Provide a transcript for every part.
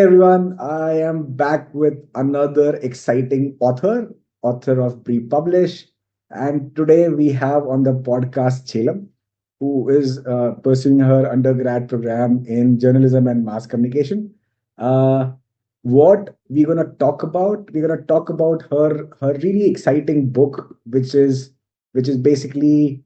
everyone, I am back with another exciting author of BriPublish. And today we have on the podcast Jhelum, who is pursuing her undergrad program in journalism and mass communication. Uh, what we're gonna talk about? We're gonna talk about her really exciting book, which is basically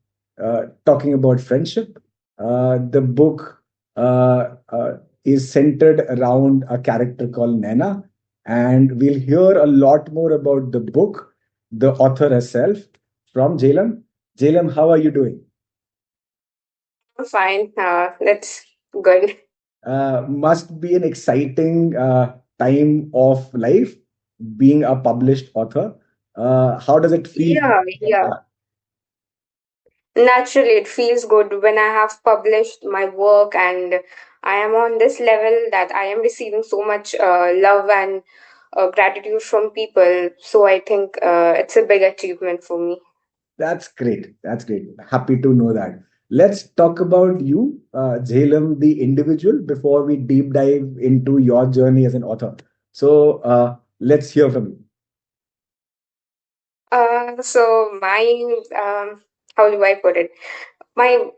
talking about friendship. The book uh, uh, is centered around a character called Naina, and we'll hear a lot more about the book, the author herself, from Jhelum. Jhelum, how are you doing? Fine. That's good. Must be an exciting time of life being a published author. How does it feel? Yeah. Naturally, it feels good when I have published my work and I am on this level that I am receiving so much love and gratitude from people. So I think it's a big achievement for me. That's great. That's great. Happy to know that. Let's talk about you, Jhelum, the individual, before we deep dive into your journey as an author. So let's hear from you. So my how do I put it? My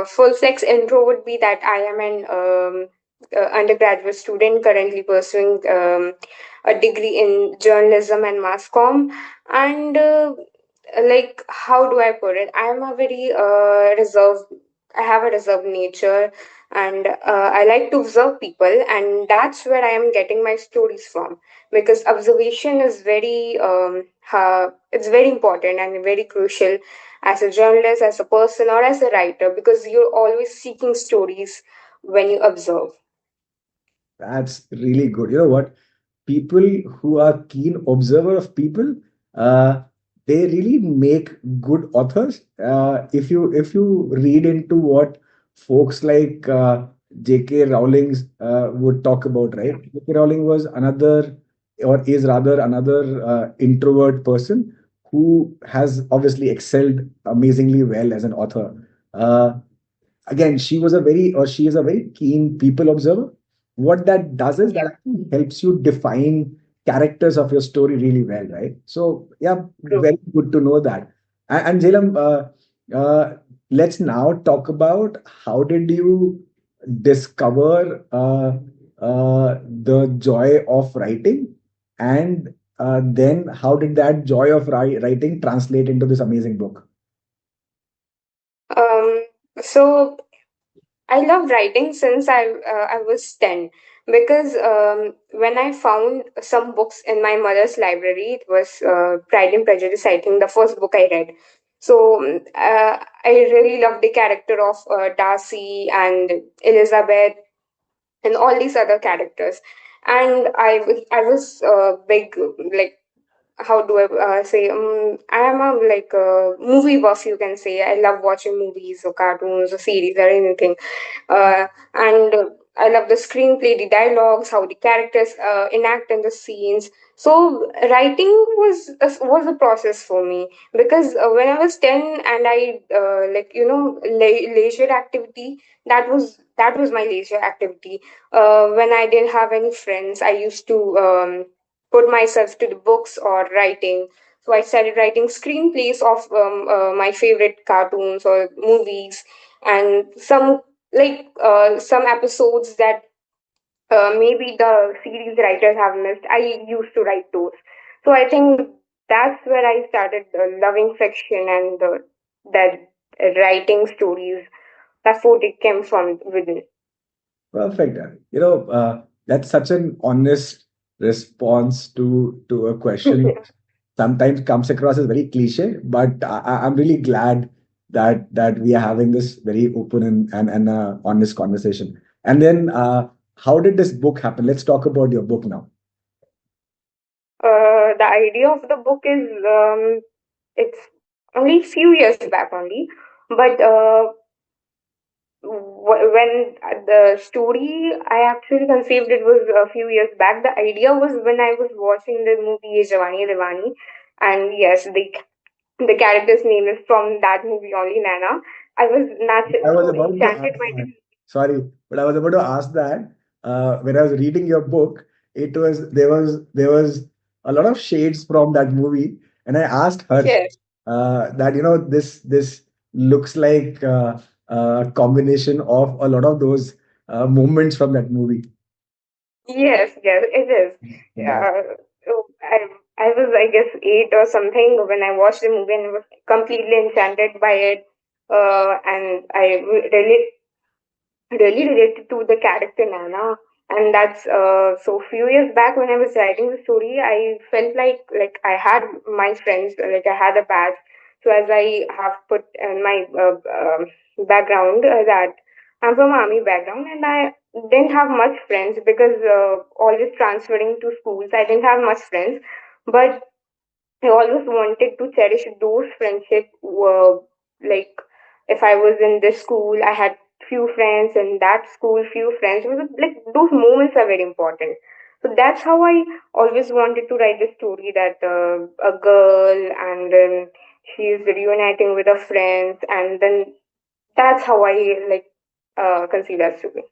full flex intro would be that I am an undergraduate student currently pursuing a degree in journalism and mass comm. And like, how do I put it? I am a very reserved, I have a reserved nature, and I like to observe people, and that's where I am getting my stories from because observation is it's very important and very crucial as a journalist, as a person, or as a writer, because you're always seeking stories when you observe. That's really good. You know what? People who are keen observer of people, uh, they really make good authors. If you read into what folks like J.K. Rowling would talk about, right? J.K. Rowling was another, or is rather another introvert person who has obviously excelled amazingly well as an author. Uh, Again, she is a very keen people observer. What that does is Yeah, that actually helps you define characters of your story really well, right? So yeah, true. very good to know that. And Jhelum, let's now talk about how did you discover the joy of writing, and then how did that joy of writing translate into this amazing book? Um, so I love writing since I was 10 because when I found some books in my mother's library, it was Pride and Prejudice, I think the first book I read. So I really loved the character of Darcy and Elizabeth and all these other characters. And I was big, like, how do I say? I am a like a movie buff, you can say. I love watching movies or cartoons or series or anything, and I love the screenplay, the dialogues, how the characters enact in the scenes. So writing was a process for me because when I was 10 and I like leisure activity, that was my leisure activity. When I didn't have any friends, I used to put myself to the books or writing. So I started writing screenplays of my favorite cartoons or movies, and some episodes that maybe the series writers have missed. I used to write those. So I think that's where I started loving fiction and that writing stories. That's what it came from within. Perfect. That's such an honest response to a question. Sometimes comes across as very cliche, but I'm really glad that we are having this very open and honest conversation. And then, how did this book happen? Let's talk about your book now. The idea of the book is it's only few years back only, but when the story I actually conceived it was a few years back. The idea was when I was watching the movie Jawani Diwani, and yes, the character's name is from that movie only, Nana. I was I was so about to enchanted ask by that. Sorry, but I was about to ask that. when I was reading your book, there was a lot of shades from that movie, and I asked Harsh Yes. that this looks like a combination of a lot of those moments from that movie. Yes, yes, it is. Yeah. So I was, I guess, 8 or something when I watched the movie and was completely enchanted by it. And I really related to the character Nana. And that's so few years back when I was writing the story, I felt like I had my friends, like I had a batch. So as I have put in my background that I'm from army background and I didn't have much friends because always transferring to schools, I didn't have much friends. But I always wanted to cherish those friendships. Like if I was in this school, I had few friends, in that school, few friends. It was like those moments are very important. So that's how I always wanted to write the story that a girl and then she is reuniting with her friends, and then that's how I conceive that story.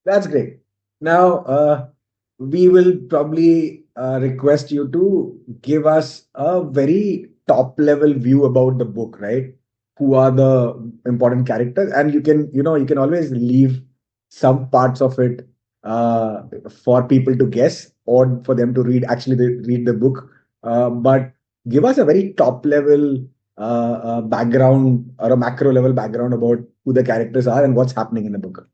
That's great. Now, we will probably request you to give us a very top level view about the book, right? Who are the important characters? And you can always leave some parts of it for people to guess or for them to read, actually read the book. But give us a very top level background or a macro level background about who the characters are and what's happening in the book.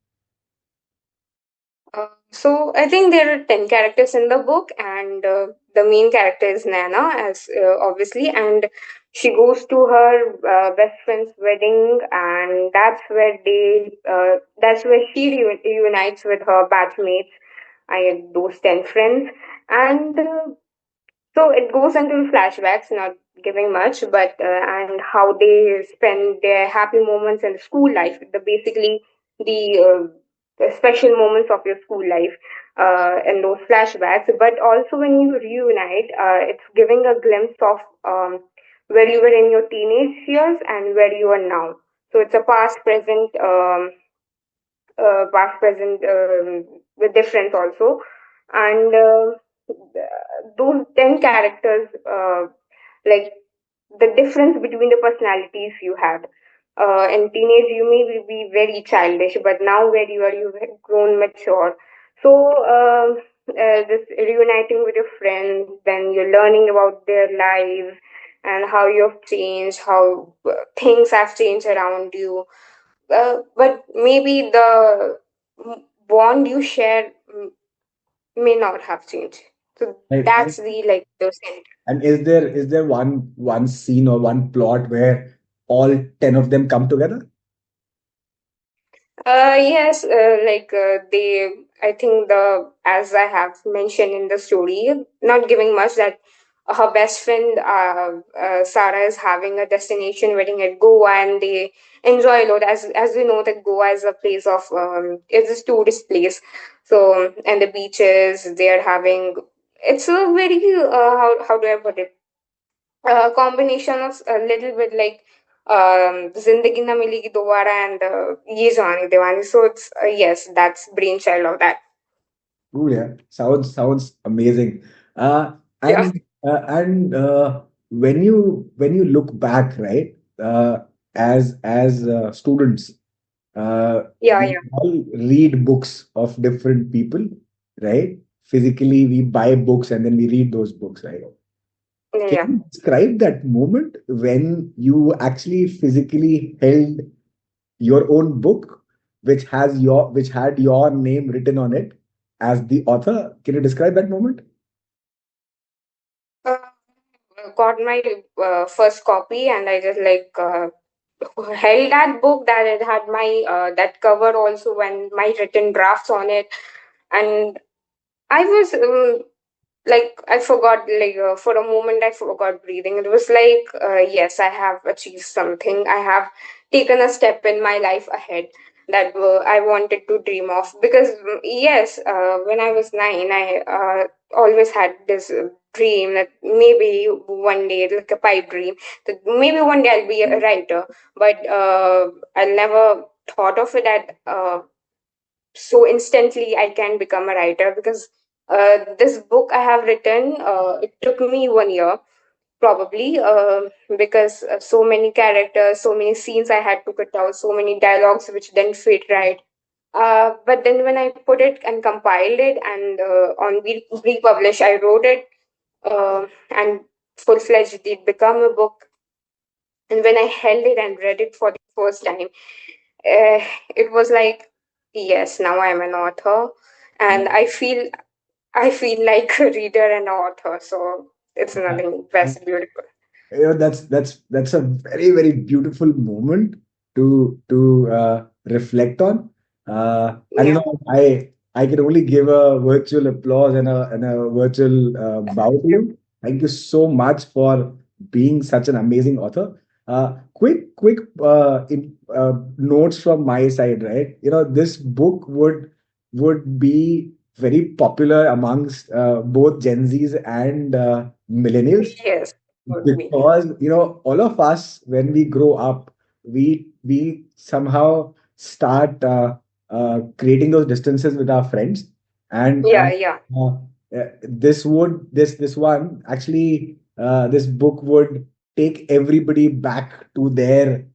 So I think there are 10 characters in the book, and the main character is Nana, as obviously, and she goes to her best friend's wedding, and that's where she reunites with her batchmates. I had those 10 friends, and so it goes into flashbacks, not giving much, but and how they spend their happy moments in school life. The special moments of your school life in those flashbacks. But also when you reunite, it's giving a glimpse of where you were in your teenage years and where you are now. So it's a past present with difference also, and those 10 characters like the difference between the personalities you had in teenage you may be very childish, but now where you have grown mature. So this reuniting with your friends, then you're learning about their lives and how you've changed, how things have changed around you, but maybe the bond you share may not have changed. So Right. that's the center. And is there one scene or one plot where all 10 of them come together? Yes, they. I think as I have mentioned in the story, not giving much that her best friend Sarah is having a destination wedding at Goa, and they enjoy a lot. As we know that Goa is a place of it's a tourist place, so and the beaches they are having. It's a very how do I put it? A combination of a little bit like Zindagi Na Milegi Dobara and Ye Jawani Diwani. So it's yes, that's brainchild of that. Oh yeah, sounds amazing. Uh, Yeah, and when you look back, right, as students, yeah, we yeah, all read books of different people, right? Physically, we buy books and then we read those books, right? Can yeah. you describe that moment when you actually physically held your own book, which had your name written on it as the author? Can you describe that moment? Uh, got my first copy, and I just held that book that it had my that cover also when my written drafts on it, and I was I forgot for a moment I forgot breathing. It was like yes, I have achieved something. I have taken a step in my life ahead that I wanted to dream of. Because yes, when I was 9, I always had this dream that maybe one day, like a pipe dream, that maybe one day I'll be a writer. But I never thought of it at so instantly I can become a writer, because this book I have written, it took me 1 year probably, because so many characters, so many scenes I had to cut out, so many dialogues which didn't fit right. But then when I put it and compiled it, and on BriPublish, I wrote it, and full fledged it become a book. And when I held it and read it for the first time, it was like, yes, now I'm an author, and I feel like a reader and author. So it's nothing best beautiful. That's a very very beautiful moment to reflect on, and Yeah, I can only give a virtual applause and a virtual bow to you. Thank you so much for being such an amazing author. Quick notes from my side, right? This book would be very popular amongst both Gen Zs and millennials, yes, would be. because all of us, when we grow up, we somehow start creating those distances with our friends, Yeah, and yeah, this one actually, this book would take everybody back to their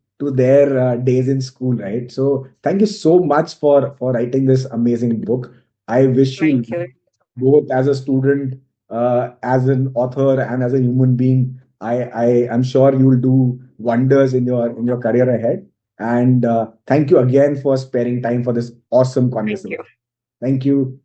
days in school, right? So thank you so much for writing this amazing book. I wish you thank you. both as a student, as an author, and as a human being. I am sure you will do wonders in your career ahead. And thank you again for sparing time for this awesome Thank conversation. you. Thank you.